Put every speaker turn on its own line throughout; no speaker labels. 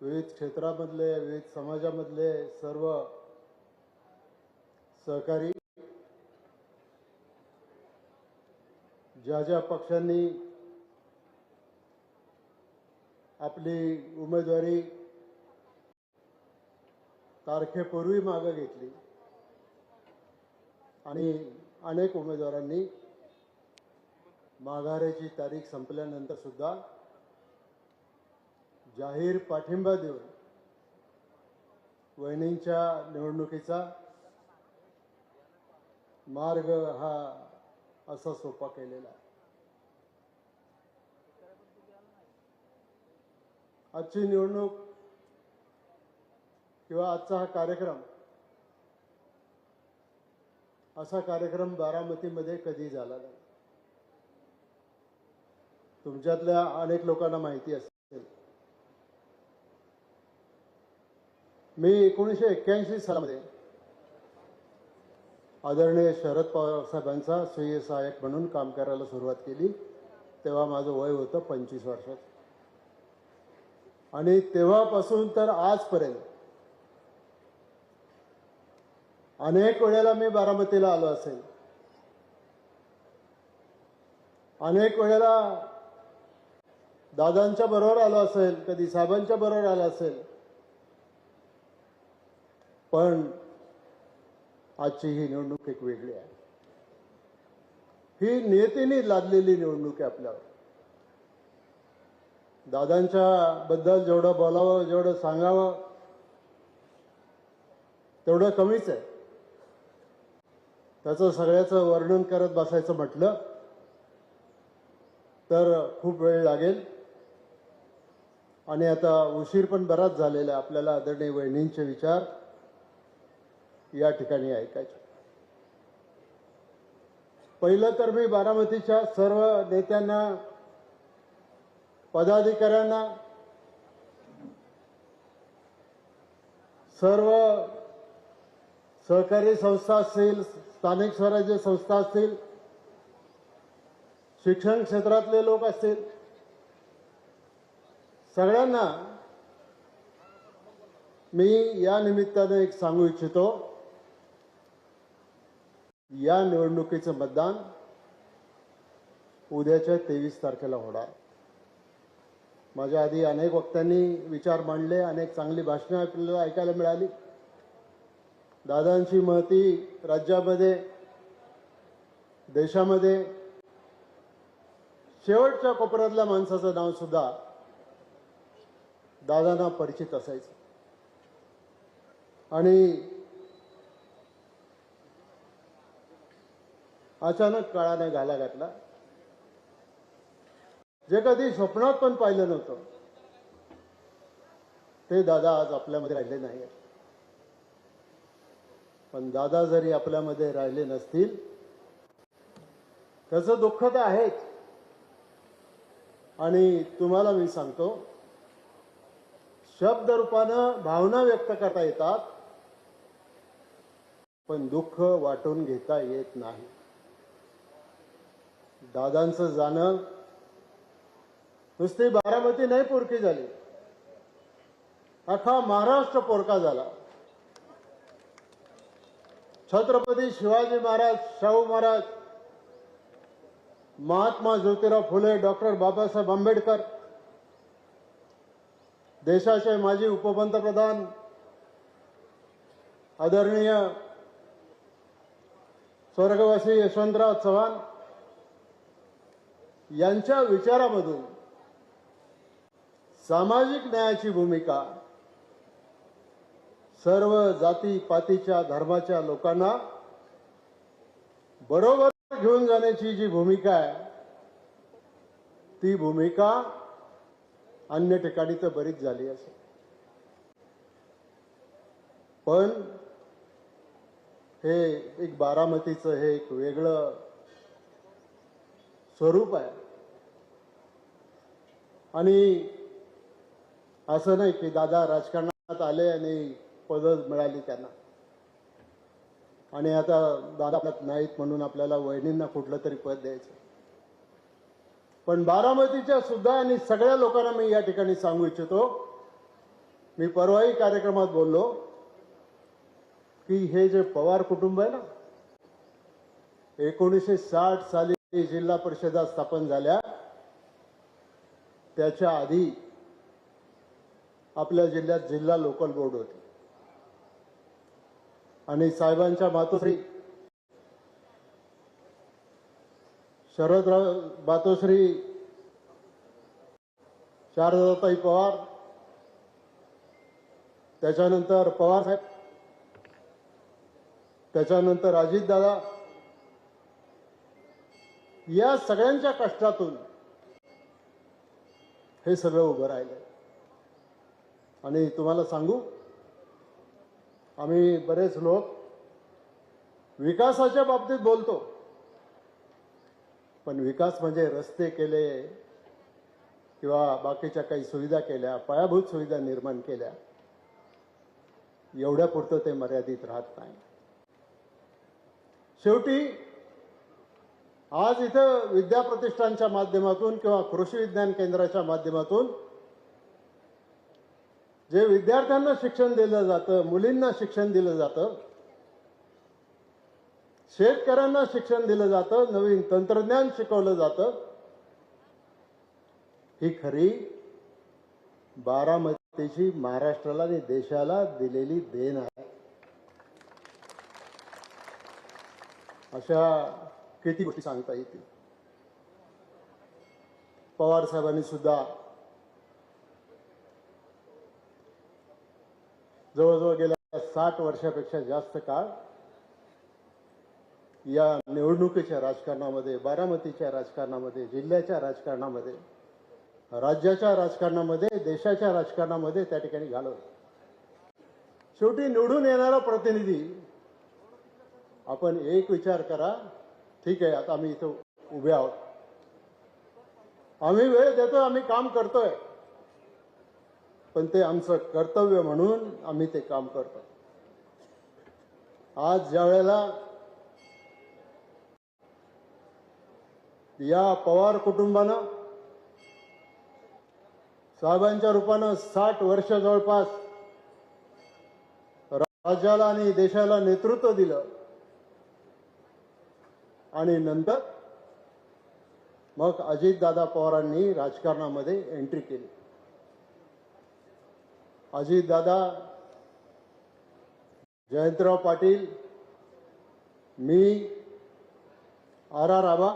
विविध क्षेत्रामधले विविध समाजामधले सर्व सहकारी ज्या पक्षांनी आपली उमेदवारी तारखेपूर्वी मागे घेतली आणि अनेक उमेदवारांनी माघारीची तारीख संपल्यानंतर सुद्धा जाहीर पाठिंबा देऊन वहिनींच्या निवडणुकीचा मार्ग हा असा सोपा केलेला आहे। आजची निवडणूक किंवा आजचा हा कार्यक्रम असा कार्यक्रम बारामतीमध्ये कधी झाला नाही। तुमच्यातल्या अनेक लोकांना माहिती असेल, मी 1981 सालामध्ये आदरणीय शरद पवार साहेबांचा स्वीय सहाय्यक म्हणून काम करायला सुरुवात केली। तेव्हा माझं वय होतं 25 वर्षाचं आणि तेव्हापासून तर आजपर्यंत अनेक वेळेला मी बारामतीला आलो असेल, अनेक वेळेला दादांच्या बरोबर आलो असेल, कधी साहेबांच्या बरोबर आलो असेल, पण आजची ही निवडणूक एक वेगळी आहे। ही नियतीने लादलेली निवडणूक आहे आपल्यावर। दादांच्या बद्दल जेवढं बोलावं, जेवढं सांगावं तेवढं कमीच आहे। त्याचं सगळ्याचं वर्णन करत बसायचं म्हटलं तर खूप वेळ लागेल आणि आता उशीर पण बराच झालेला आहे। आपल्याला आदरणीय वहिनींचे विचार या ठिकाणी ऐकायचे। पहिलं तर मी बारामतीच्या सर्व नेत्यांना, पदाधिकाऱ्यांना, सर्व सहकारी संस्था असतील, स्थानिक स्वराज्य संस्था असतील, शिक्षण क्षेत्रातले लोक असतील, सगळ्यांना मी या निमित्ताने एक सांगू इच्छितो, या निवडणुकीचं मतदान उद्याच्या 23 तारखेला होणार। माझ्या आधी अनेक वक्त्यांनी विचार मांडले, अनेक चांगली भाषणं आपल्याला ऐकायला मिळाली। दादांची महती राज्यामध्ये, देशामध्ये शेवटच्या कोपऱ्यातल्या माणसाचं नाव सुद्धा दादांना परिचित असायचं आणि अचानक काळाने घाला घातला। जे कधी स्वप्नात पण पाहिलं नव्हतं ते दादा आज आपल्यामध्ये राहिले नाही। पण दादा जरी आपल्यामध्ये राहिले नसतील त्याचं दुःख तर आहेच। आणि तुम्हाला मी सांगतो, शब्द रूपानं भावना व्यक्त करता येतात पण दुःख वाटून घेता येत नाही। दादांचं जाणं नुसती बारामती नाही पोरकी झाली, अख्खा महाराष्ट्र पोरका झाला। छत्रपती शिवाजी महाराज, शाहू महाराज, महात्मा ज्योतिराव फुले, डॉक्टर बाबासाहेब आंबेडकर, देशाचे माजी उपपंतप्रधान आदरणीय स्वर्गवासी यशवंतराव चव्हाण यांच्या विचारामधून सामाजिक न्यायाची भूमिका, सर्व जाती पातीच्या धर्माच्या लोकांना बरोबर घेऊन जाण्याची जी भूमिका आहे ती भूमिका अन्य ठिकाणी तर बरीच झाली असेल, पण हे एक बारामतीचं हे एक वेगळं स्वरूप आहे। आणि असं नाही की दादा राजकारणात आले आणि पदं मिळाली त्यांना आणि आता दादा आपल्यात नाहीत म्हणून आपल्याला वहिनींना कुठलं तरी पद द्यायचं। पण बारामतीच्या सुद्धा आणि सगळ्या लोकांना मी या ठिकाणी सांगू इच्छितो, मी परवाही कार्यक्रमात बोललो की हे जे पवार कुटुंब आहे ना, 1960 साली जिल्हा परिषदा स्थापन झाल्या त्याच्या आधी आपल्या जिल्ह्यात जिल्हा लोकल बोर्ड होते आणि साहेबांच्या मातोश्री शरदराव मातोश्री शारदाताई पवार, त्याच्यानंतर पवार साहेब, त्याच्यानंतर अजितदादा, या सगळ्यांच्या कष्टातून हे सगळं उभं राहिलं. आणि तुम्हाला सांगू, आम्ही बरेच लोक विकासाच्या बाबतीत बोलतो, पण विकास म्हणजे रस्ते केले किंवा बाकीच्या काही सुविधा केल्या, पायाभूत सुविधा निर्माण केल्या, एवढ्यापुरतं ते मर्यादित राहत नाही. शेवटी आज इथं विद्याप्रतिष्ठानच्या माध्यमातून किंवा कृषी विज्ञान केंद्राच्या माध्यमातून जे विद्यार्थ्यांना शिक्षण दिलं जातं, मुलींना शिक्षण दिलं जातं, शेतकऱ्यांना शिक्षण दिलं जातं, नवीन तंत्रज्ञान शिकवलं जातं, ही खरी बारामतीची महाराष्ट्राला आणि देशाला दिलेली देण आहे. अशा किती गोष्टी सांगता येतील. पवार साहेबांनी सुद्धा जवळजवळ गेल्या 60 वर्षापेक्षा जास्त काळ या निवडणुकीच्या राजकारणामध्ये, बारामतीच्या राजकारणामध्ये, जिल्ह्याच्या राजकारणामध्ये, राज्याच्या राजकारणामध्ये, देशाच्या राजकारणामध्ये त्या ठिकाणी घालवलं. शेवटी निवडून येणारा प्रतिनिधी, आपण एक विचार करा, ठीक आहे, आता आम्ही इथं उभे आहोत, आम्ही वेळ देतोय, आम्ही काम करतोय, पण ते आमचं कर्तव्य म्हणून आम्ही ते काम करतो. आज ज्या वेळेला या पवार कुटुंबानं साहेबांच्या रूपानं 60 वर्ष जवळपास राज्याला आणि देशाला नेतृत्व दिलं आणि नंतर मग अजितदादा पवारांनी राजकारणामध्ये एंट्री केली. अजितदादा, जयंतराव पाटील, मी, आर आबा,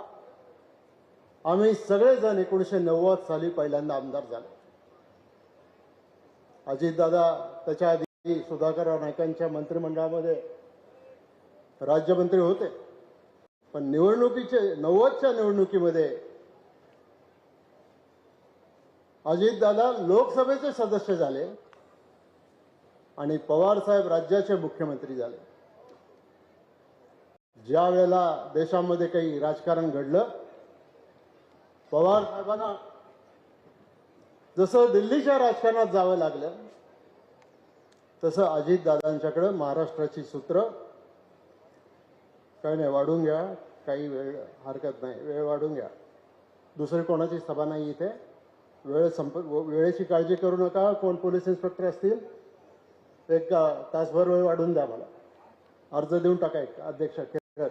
आम्ही सगळेजण 1990 साली पहिल्यांदा आमदार झालो. अजितदादा त्याच्या आधी सुधाकरराव नाईकांच्या मंत्रिमंडळामध्ये राज्यमंत्री होते, पण निवडणुकीचे 90च्या निवडणुकीमध्ये अजितदादा लोकसभेचे सदस्य झाले आणि पवार साहेब राज्याचे मुख्यमंत्री झाले. ज्या वेळेला देशामध्ये काही राजकारण घडलं, पवार साहेबांना जसं दिल्लीच्या राजकारणात जावं लागलं, तसं अजितदादांच्याकडे महाराष्ट्राची सूत्र, काही नाही, वाढून घ्या, काही वेळ हरकत नाही, वेळ वाढून घ्या, दुसरी कोणाची सभा नाही इथे, वेळेची काळजी करू नका, कोण पोलीस इन्स्पेक्टर असतील, एक तासभर वेळ वाढून द्या, मला अर्ज देऊन टाका एक अध्यक्ष खेळकर.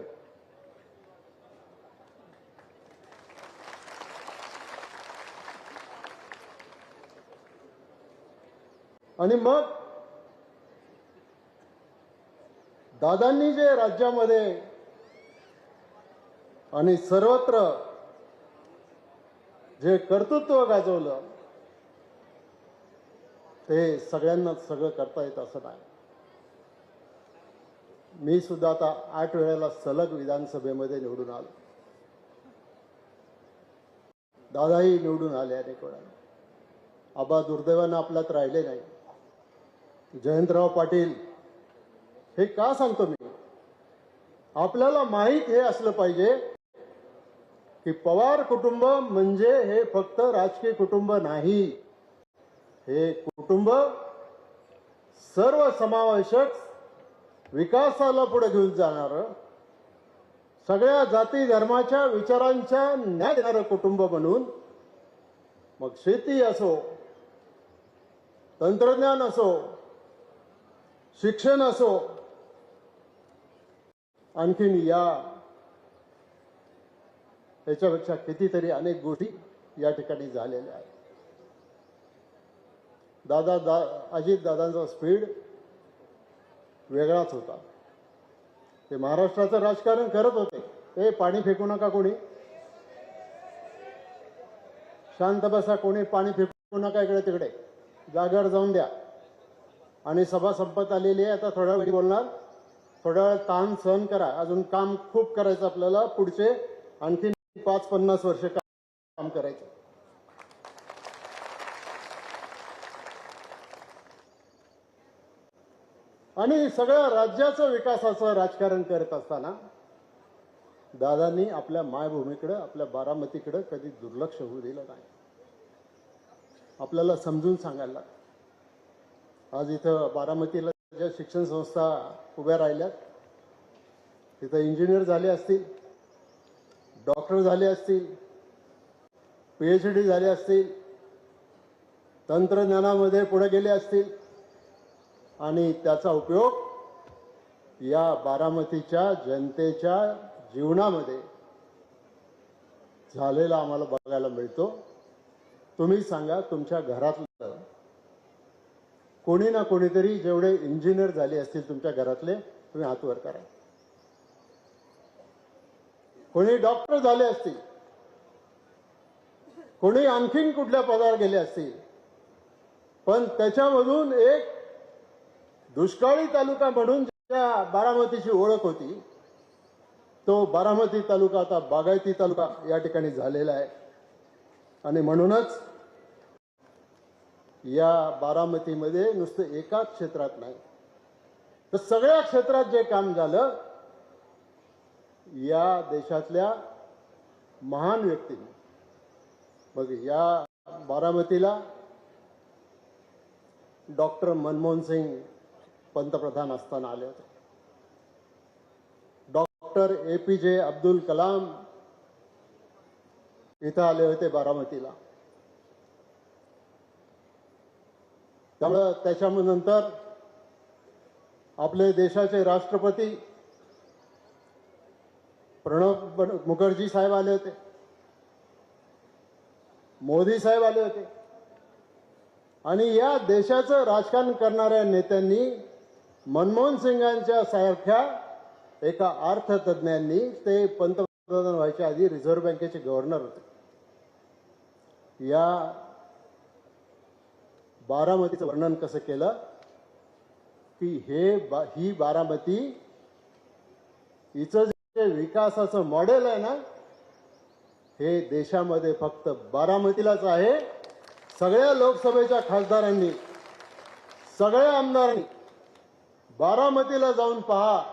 आणि मग दादांनी जे राज्यामध्ये आणि सर्वत्र जे कर्तृत्व गाजवलं, ते सगळ्यांनाच सगळं करता येत असं नाही. मी सुद्धा आता 8 वेळेला सलग विधानसभेमध्ये निवडून आलो. दादाही निवडून आले अनेक वेळा. आबा दुर्दैवानं आपल्यात राहिले नाही. जयंतराव पाटील, हे का सांगतो मी, आपल्याला माहीत हे असलं पाहिजे की पवार कुटुंब म्हणजे हे फक्त राजकीय कुटुंब नाही, हे कुटुंब सर्वसमावेशक विकासाला पुढे घेऊन जाणारं, सगळ्या जाती धर्माच्या विचारांच्या न्याय देणारं कुटुंब म्हणून, मग शेती असो तंत्रज्ञान असो, शिक्षण असो, आणखीन याच्यापेक्षा कितीतरी अनेक गोष्टी या ठिकाणी झालेल्या आहेत. अजित दादांचा स्पीड वेगळाच होता. ते महाराष्ट्राचं राजकारण करत होते. ते पाणी फेकू नका कोणी, शांत बसा, कोणी पाणी फेकू नका इकडे तिकडे, जागेवर जाऊन द्या. आणि सभा संपत आलेली आहे. आता थोड्या वेळ बोलणार, थोड्या वेळ ताण सहन करा. अजून काम खूप करायचं आपल्याला. पुढचे आणखी 5-50 वर्ष काम करायचं. आणि सगळ्या राज्याचं विकासाचं राजकारण करत असताना दादांनी आपल्या मायभूमीकडे, आपल्या बारामतीकडे कधी दुर्लक्ष होऊ दिलं नाही. आपल्याला समजून सांगायला लागतं. आज इथं बारामतीला ज्या शिक्षण संस्था उभ्या राहिल्यात, तिथं इंजिनियर झाले असतील, डॉक्टर झाले असतील, PhD झाले असतील, तंत्रज्ञानामध्ये पुढे गेले असतील, आणि त्याचा उपयोग या बारामतीच्या जनतेच्या जीवनामध्ये झालेला आम्हाला बघायला मिळतो. तुम्ही सांगा, तुमच्या घरातलं कोणी ना कोणीतरी जेवढे इंजिनियर झाले असतील तुमच्या घरातले, तुम्ही हात वर करा. कोणी डॉक्टर झाले असतील, कोणी आणखीन कुठल्या पदावर गेले असतील, पण त्याच्यामधून एक दुष्काळी तालुका म्हणून ज्या बारामतीची ओळख होती, तो बारामती तालुका आता बागायती तालुका या ठिकाणी झालेला आहे. आणि म्हणूनच या बारामतीमध्ये नुसतं एकाच क्षेत्रात नाही, तर सगळ्या क्षेत्रात जे काम झालं, या देशातल्या महान व्यक्तींनी. बघ, या बारामतीला डॉक्टर मनमोहन सिंग पंतप्रधान असताना आले होते. डॉक्टर APJ अब्दुल कलाम इथं आले होते बारामतीला. त्यामुळं त्याच्यानंतर आपले देशाचे राष्ट्रपती प्रणब मुखर्जी साहेब आले होते, मोदी साहेब आले होते. आणि या देशाचं राजकारण करणाऱ्या नेत्यांनी, मनमोहन सिंगांच्या सारख्या एका अर्थतज्ञांनी, ते पंतप्रधान व्हायच्या आधी रिझर्व्ह बँकेचे गव्हर्नर होते, या बारामतीचं वर्णन कसं केलं की ही बारामती, हिचं जे विकासाचं मॉडेल आहे ना, हे देशामध्ये फक्त बारामतीलाच आहे. सगळ्या लोकसभेच्या खासदारांनी, सगळ्या आमदारांनी बारामतीला जाऊन पहा,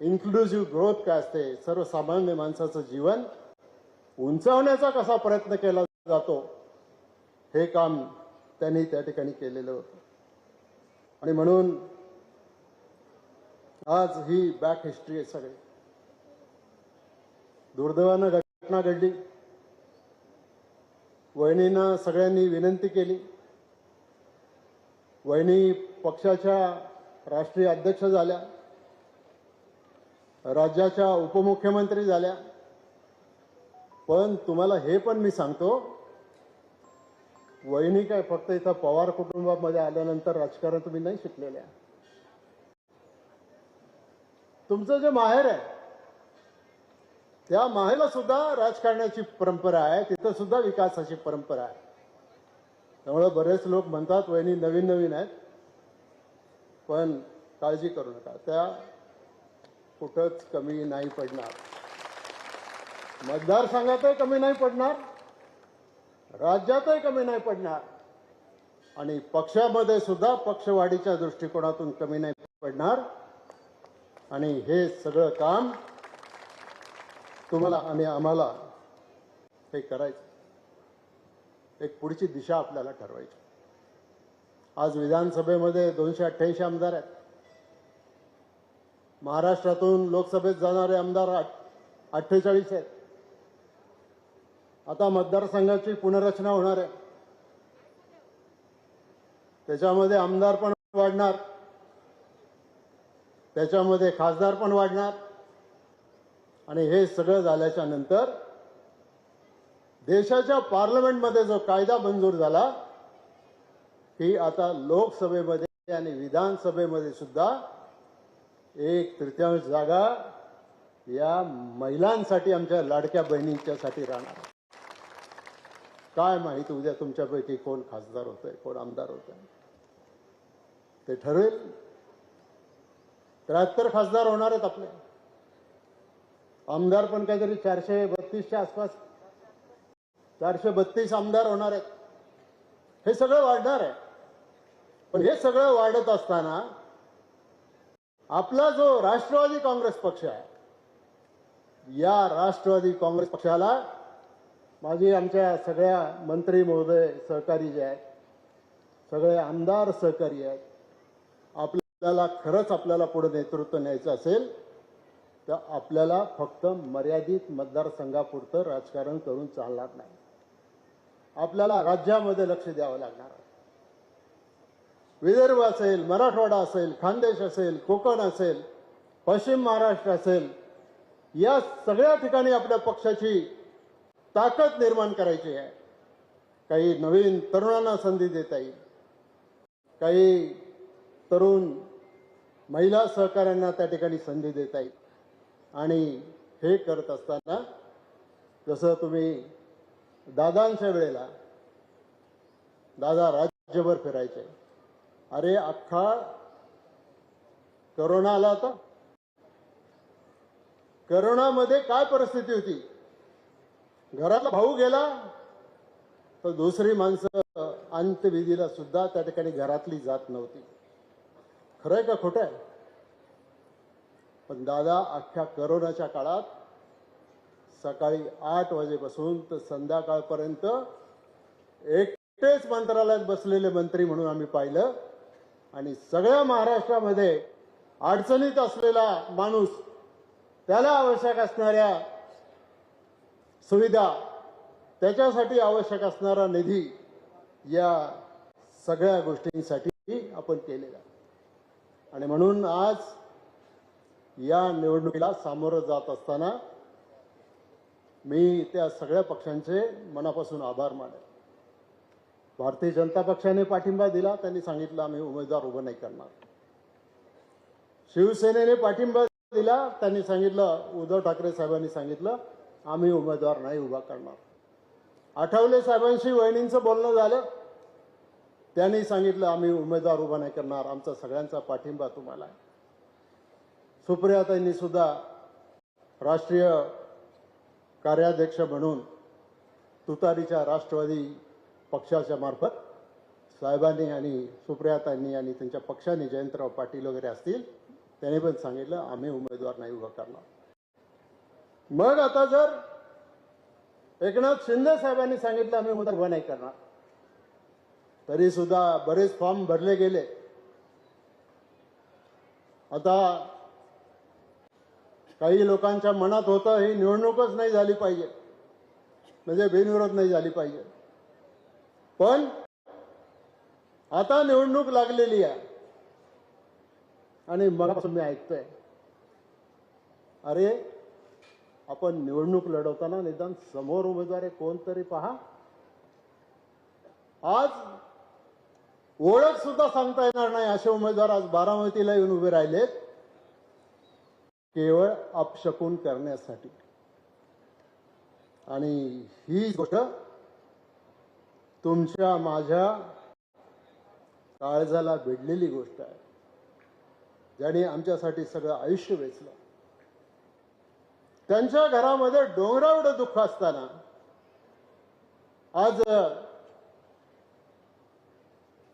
इन्क्लुझिव्ह ग्रोथ काय असते, सर्वसामान्य माणसाचं जीवन उंचावण्याचा कसा प्रयत्न केला जातो, हे काम त्यांनी त्या ठिकाणी केलेलं होतं. आणि म्हणून आज ही बॅक हिस्ट्री आहे सगळी. दुर्दैवानं घटना घडली. वहिनींना सगळ्यांनी विनंती केली. वहिनी पक्षाच्या राष्ट्रीय अध्यक्ष झाल्या, राज्याच्या उपमुख्यमंत्री झाल्या. पण तुम्हाला हे पण मी सांगतो, वहिनी काय फक्त इथं पवार कुटुंबामध्ये आल्यानंतर राजकारण तुम्ही नाही शिकलेल्या. तुमचं जे माहेर आहे, त्या माहेरला सुद्धा राजकारणाची परंपरा आहे, तिथं सुद्धा विकासाची परंपरा आहे. त्यामुळे बरेच लोक म्हणतात वहिनी नवीन नवीन आहेत, पण काळजी करू नका, त्या कुठंच कमी नाही पडणार. मतदारसंघातही कमी नाही पडणार, राज्यातही कमी नाही पडणार, आणि पक्षामध्ये सुद्धा पक्षवाढीच्या दृष्टिकोनातून कमी नाही पडणार. आणि हे सगळं काम तुम्हाला आणि आम्हाला हे करायचं. एक पुढची दिशा आपल्याला ठरवायची. आज विधानसभेमध्ये 288 आमदार आहेत. महाराष्ट्रातून लोकसभेत जाणारे आमदार 48 आहेत. आता मतदारसंघाची पुनर्रचना होणार आहे. त्याच्यामध्ये आमदार पण वाढणार, त्याच्यामध्ये खासदार पण वाढणार आणि हे सगळं झाल्याच्या नंतर देशाच्या पार्लमेंटमध्ये जो कायदा मंजूर झाला की आता लोकसभेमध्ये आणि विधानसभेमध्ये सुद्धा 1/3 जागा या महिलांसाठी, आमच्या लाडक्या बहिणींच्यासाठी राहणार. काय माहित उद्या तुमच्यापैकी कोण खासदार होतंय, कोण आमदार होतंय, ते ठरवेल. 73 खासदार होणार आहेत आपले, आमदार पण काहीतरी 432च्या आसपास, 432 आमदार होणार आहेत. हे सगळं वाढणार आहे. पण हे सगळं वाढत असताना आपला जो राष्ट्रवादी काँग्रेस पक्ष आहे, या राष्ट्रवादी काँग्रेस पक्षाला माझी, आमच्या सगळ्या मंत्री महोदय सहकारी जे आहेत, सगळे आमदार सहकारी आहेत, आपल्याला खरंच आपल्याला पुढे नेतृत्व न्यायचं असेल तर आपल्याला फक्त मर्यादित मतदारसंघापुरतं राजकारण करून चालणार नाही. आपल्याला राज्यामध्ये लक्ष द्यावं लागणार आहे. विदर्भ असेल, मराठवाडा असेल, खानदेश असेल, कोकण असेल, पश्चिम महाराष्ट्र असेल, या सगळ्या ठिकाणी आपल्या पक्षाची ताकद निर्माण करायची आहे. काही नवीन तरुणांना संधी देता येईल, काही तरुण महिला सहकाऱ्यांना त्या ठिकाणी संधी देता येईल. आणि हे करत असताना जसं तुम्ही दादांच्या वेळेला, दादा राज्यभर फिरायचे, अरे अख्खा करोना आला होता, करोनामध्ये काय परिस्थिती होती, घरातला भाऊ गेला तर दुसरी माणसं अंत्यविधीला सुद्धा त्या ठिकाणी घरातली जात नव्हती. खरंय का खोटं आहे? पण दादा अख्ख्या करोनाच्या काळात सकाळी 8 वाजेपासून तर संध्याकाळपर्यंत एकटेच मंत्रालयात बसलेले मंत्री म्हणून आम्ही पाहिलं. आणि सगळ्या महाराष्ट्रामध्ये अडचणीत असलेला माणूस, त्याला आवश्यक असणाऱ्या सुविधा, त्याच्यासाठी आवश्यक असणारा निधी, या सगळ्या गोष्टींसाठी आपण केलेला. आणि म्हणून आज या निवडणुकीला सामोरं जात असताना मी त्या सगळ्या पक्षांचे मनापासून आभार मानेन. भारतीय जनता पक्षाने पाठिंबा दिला, त्यांनी सांगितलं आम्ही उमेदवार उभं नाही करणार. शिवसेनेने पाठिंबा दिला, त्यांनी सांगितलं, उद्धव ठाकरे साहेबांनी सांगितलं आम्ही उमेदवार नाही उभा करणार. आठवले साहेबांशी वहिनींचं बोलणं झालं, त्यांनी सांगितलं आम्ही उमेदवार उभा नाही करणार, आमचा सगळ्यांचा पाठिंबा तुम्हाला आहे. सुप्रियाताईंनी सुद्धा राष्ट्रीय कार्याध्यक्ष म्हणून तुतारीच्या राष्ट्रवादी पक्षाच्या मार्फत साहेबांनी आणि सुप्रियाताईंनी आणि त्यांच्या पक्षाने, जयंतराव पाटील वगैरे असतील, त्यांनी पण सांगितलं आम्ही उमेदवार नाही उभा करणार. मग आता जर एकनाथ शिंदे साहेबांनी सांगितलं आम्ही उमेदवार उभा नाही करणार, तरी सुद्धा बरेच फॉर्म भरले गेले. आता काही लोकांच्या मनात होतं ही निवडणूकच नाही झाली पाहिजे, म्हणजे बिनविरोध नाही झाली पाहिजे. पण आता निवडणूक लागलेली आहे आणि मगापासून मी ऐकतोय, अरे आपण निवडणूक लढवताना निदान समोर उमेदवार आहे कोणतरी पहा. आज ओळख सुद्धा सांगता येणार नाही असे उमेदवार आज बारामतीला येऊन उभे राहिलेत, केवळ अपशकुन करण्यासाठी. आणि ही गोष्ट तुमच्या माझ्या काळजाला भिडलेली गोष्ट आहे, ज्याने आमच्यासाठी सगळं आयुष्य वेचलं. त्यांच्या घरामध्ये डोंगराएवढं दुःख असताना आज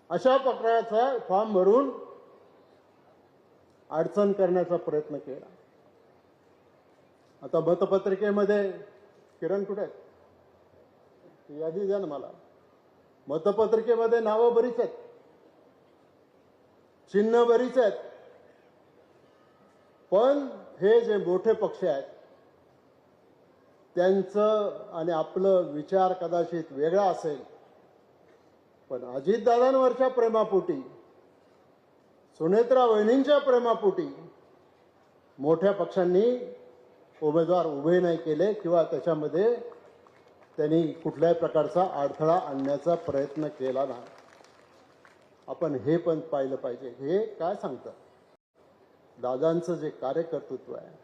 अशा प्रकारचा फॉर्म भरून अडचण करण्याचा प्रयत्न केला. आता मतपत्रिकेमध्ये, किरण कुठे आहेत, यादी द्या ना मला. मतपत्रिकेमध्ये नावं बरीच आहेत, चिन्ह बरीच आहेत, पण हे जे मोठे पक्ष आहेत त्यांचं आणि आपलं विचार कदाचित वेगळा असेल, पण अजितदादांवरच्या प्रेमापोटी, सुनेत्रा वहिनींच्या प्रेमापोटी मोठ्या पक्षांनी उमेदवार उभे नाही केले किंवा त्याच्यामध्ये त्यांनी कुठल्याही प्रकारचा अडथळा आणण्याचा प्रयत्न केला नाही. आपण हे पण पाहिलं पाहिजे. हे काय सांगतं दादांचं जे कार्यकर्तृत्व आहे.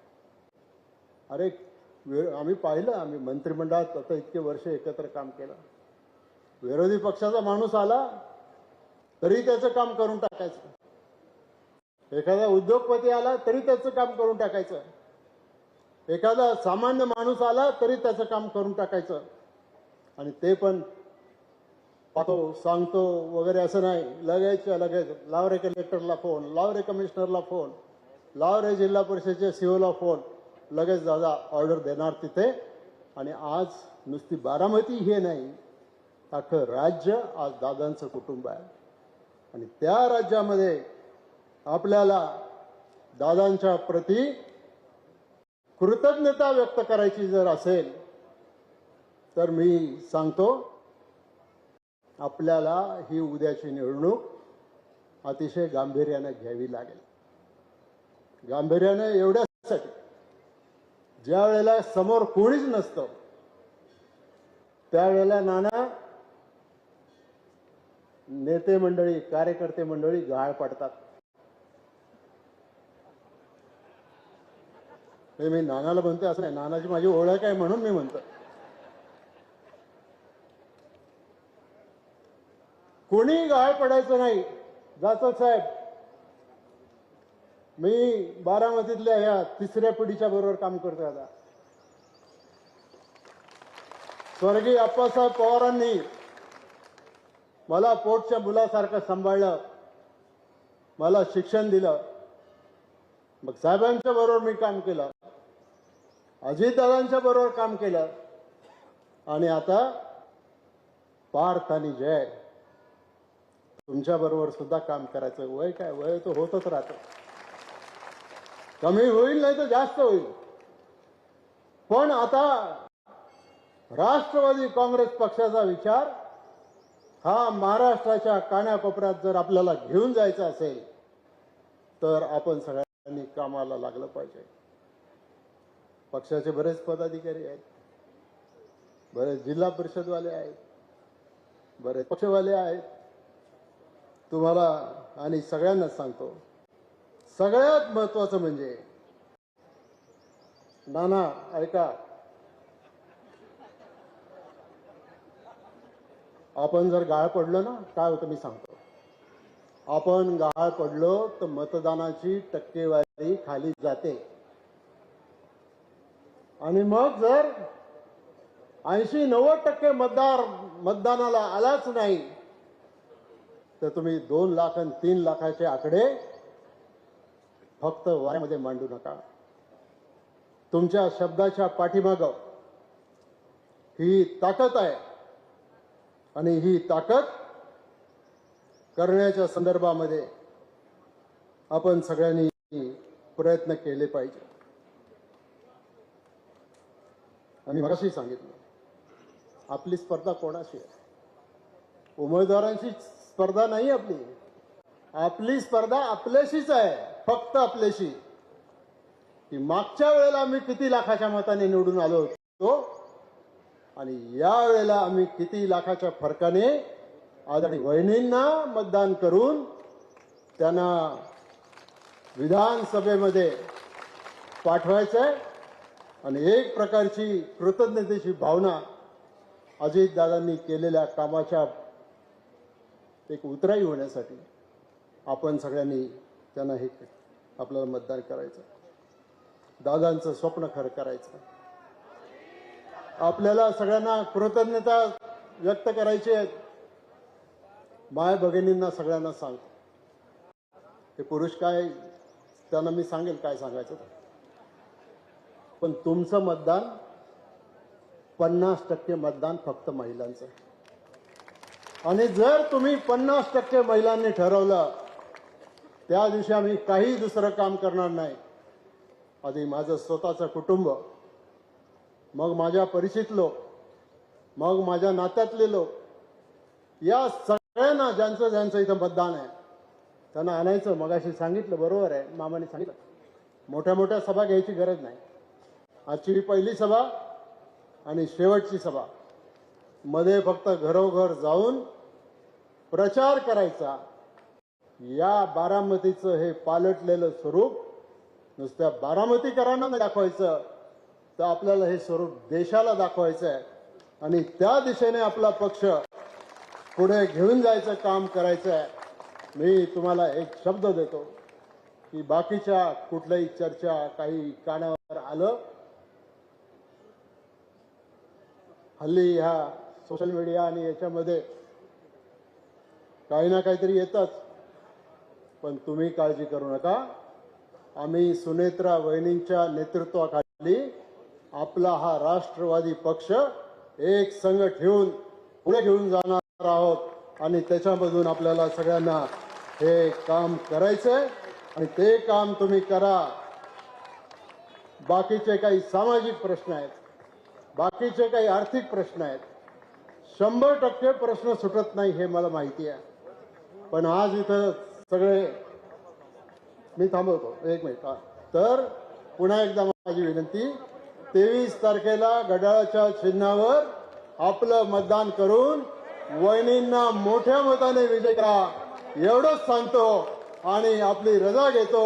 अरे आम्ही पाहिलं, आम्ही मंत्रिमंडळात आता इतके वर्ष एकत्र काम केलं. विरोधी पक्षाचा माणूस आला तरी त्याचं काम करून टाकायचं. एखादा उद्योगपती आला तरी त्याचं काम करून टाकायचं. एखादा सामान्य माणूस आला तरी त्याचं काम करून टाकायचं. आणि ते पण पाहतो, सांगतो वगैरे असं नाही. लगेच लाव रे कलेक्टरला फोन, लाव रे कमिशनरला फोन, लाव रे जिल्हा परिषदेच्या सीओला फोन. लगेच दादा ऑर्डर देणार तिथे. आणि आज नुसती बारामती हे नाही, अख्खं राज्य आज दादांचं कुटुंब आहे. आणि त्या राज्यामध्ये आपल्याला दादांच्या प्रती कृतज्ञता व्यक्त करायची जर असेल तर मी सांगतो, आपल्याला ही उद्याची निवडणूक अतिशय गांभीर्याने घ्यावी लागेल. गांभीर्याने एवढ्यासाठी, ज्या वेळेला समोर कोणीच नसतं त्यावेळेला नाना नेते मंडळी, कार्यकर्ते मंडळी गाळ पडतात. मी नानाला म्हणते असं नाही, नानाची माझी ओळख आहे म्हणून मी म्हणतो. कोणी गाळ पडायचं नाही. जाचक साहेब, मी बारामतीतल्या ह्या तिसऱ्या पिढीच्या बरोबर काम करतो. आता स्वर्गीय आप्पासाहेब पवारांनी मला पोटच्या मुलासारखं सांभाळलं, मला शिक्षण दिलं. मग साहेबांच्या बरोबर मी काम केलं, अजितदादांच्या बरोबर काम केलं. आणि आता पार्थ आणि जय तुमच्या बरोबर सुद्धा काम करायचं. वय काय, वय तर होतच राहतं. कमी होईल नाही तर जास्त होईल. पण आता राष्ट्रवादी काँग्रेस पक्षाचा विचार हा महाराष्ट्राच्या कानाकोपऱ्यात जर आपल्याला घेऊन जायचा असेल तर आपण सगळ्यांनी कामाला लागलं पाहिजे. पक्षाचे बरेच पदाधिकारी आहेत, बरेच जिल्हा परिषदवाले आहेत, बरेच पक्षवाले आहेत. तुम्हाला आणि सगळ्यांनाच सांगतो, सगळ्यात महत्वाचं म्हणजे नाना ऐका, आपण जर गाळ पडलो ना, काय होतं मी सांगतो. आपण गाळ पडलो तर मतदानाची टक्केवारी खाली जाते. आणि मग जर 80-90% मतदानाला आलाच नाही तर तुम्ही 2 लाख आणि 3 लाखाचे आकडे फक्त वाऱ्यामध्ये मांडू नका. तुमच्या शब्दाच्या पाठीमागं ही ताकद आहे. आणि ही ताकद करण्याच्या संदर्भामध्ये आपण सगळ्यांनी प्रयत्न केले पाहिजे. आणि मगाशी सांगितलं, आपली स्पर्धा कोणाशी आहे? उमेदवारांची स्पर्धा नाही आपली. आपली स्पर्धा आपल्याशीच आहे, फक्त आपल्याशी. की मागच्या वेळेला आम्ही किती लाखाच्या मताने निवडून आलो होतो आणि या वेळेला आम्ही किती लाखाच्या फरकाने आदरणीय वहिनींना मतदान करून त्यांना विधानसभेमध्ये पाठवायचंय. आणि एक प्रकारची कृतज्ञतेची भावना अजितदादांनी केलेल्या कामाच्या एक उतराई होण्यासाठी आपण सगळ्यांनी त्यांना हे आपल्याला मतदान करायचं. दादांचं स्वप्न खरं करायचं. आपल्याला सगळ्यांना कृतज्ञता व्यक्त करायची आहे. माय भगिनींना सगळ्यांना सांगतो, हे पुरुष काय त्यांना मी सांगेल काय सांगायचं. पण तुमचं मतदान 50% मतदान फक्त महिलांचं. आणि जर तुम्ही 50% महिलांनी ठरवलं, त्या दिवशी आम्ही काही दुसरं काम करणार नाही. आधी माझं स्वतःचं कुटुंब, मग माझ्या परिचित लोक, मग माझ्या नात्यातले लोक, या सगळ्यांना ज्यांचं ज्यांचं इथं मतदान आहे त्यांना आणायचं. मगाशी सांगितलं, बरोबर आहे, मामाने सांगितलं, मोठ्या मोठ्या सभा घ्यायची गरज नाही. आजची ही पहिली सभा आणि शेवटची सभा. मध्ये फक्त घरोघर जाऊन प्रचार करायचा. या बारामतीचं हे पालटलेलं स्वरूप नुसत्या बारामतीकरांना दाखवायचं, तर आपल्याला हे स्वरूप देशाला दाखवायचं आहे आणि त्या दिशेने आपला पक्ष पुढे घेऊन जायचं काम करायचं आहे. मी तुम्हाला एक शब्द देतो की बाकीच्या कुठल्याही चर्चा काही कानावर आलं, हल्ली ह्या सोशल मीडिया आणि याच्यामध्ये काही ना काहीतरी येतच, पण तुम्ही काळजी करू नका. आम्ही सुनेत्रा वहिनींच्या नेतृत्वाखाली आपला हा राष्ट्रवादी पक्ष एक संघ ठेवून पुढे घेऊन जाणार आहोत आणि त्याच्यामधून आपल्याला सगळ्यांना हे काम करायचंय आणि ते काम तुम्ही करा. बाकीचे काही सामाजिक प्रश्न आहेत, बाकीचे काही आर्थिक प्रश्न आहेत, 100% प्रश्न सुटत नाही हे मला माहिती आहे. पण आज इथं सगळे, मी थांबवतो एक मिनिट. तर पुन्हा एकदा माझी विनंती, 23 तारखेला घड्याळाच्या चिन्हावर आपलं मतदान करून वहिनींना मोठ्या मताने विजय करा, एवढंच सांगतो आणि आपली रजा घेतो.